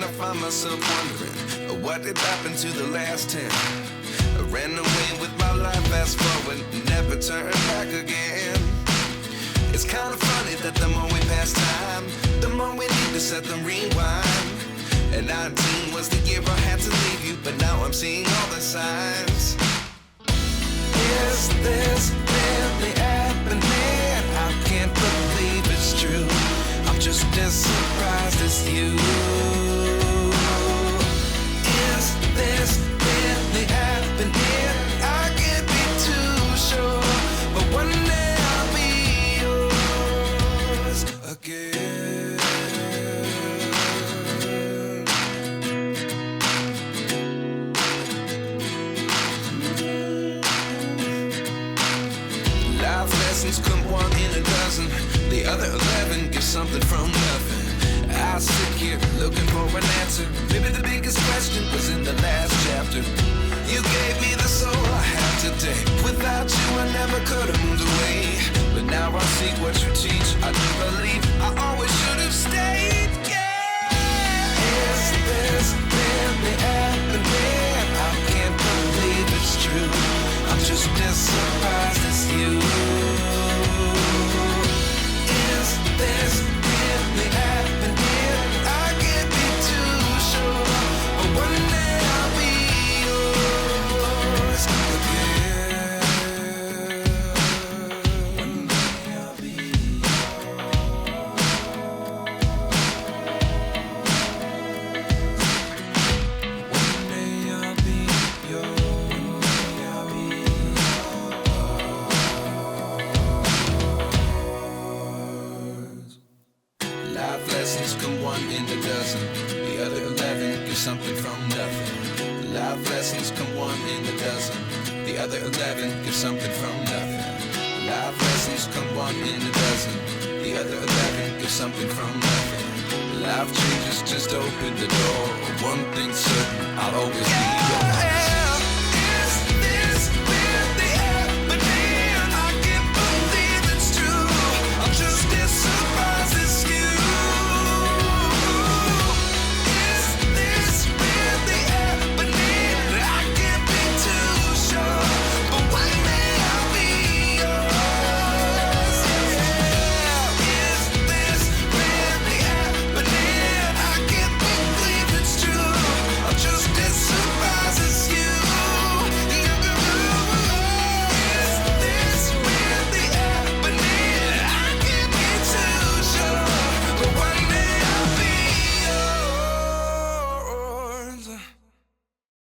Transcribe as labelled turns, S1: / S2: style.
S1: I find myself wondering what did happen to the last 10. I ran away with my life, fast forward, never turn back again. It's kind of funny that the more we pass time, the more we need to set the rewind. And 19 was the year I had to leave you, but now I'm seeing all the signs. Is this really happening? I can't believe it's true. I'm just as surprised as you. Is this really happening? I can't be too sure, but one day I'll be yours again. Life lessons come one in a dozen. The other 11 give something from nothing. I sit here looking for an answer. Maybe the biggest question was in the last chapter. You gave me the soul I have today. Without you I never could have moved away. But now I see what you teach. I do believe I always should have stayed. Yeah. Is this really happening? I can't believe it's true. I'm just as surprised as you. Is this really happening? I can't be too sure, but one day I'll be yours again. One day I'll be One day I'll be yours. I'll be yours. Life lessons come one in a dozen. The other 11 give something from nothing. Life lessons come one in a dozen. The other 11 give something from nothing. Life lessons come one in a dozen. The other 11 give something from nothing. Life changes just open the door. One thing's certain, I'll always be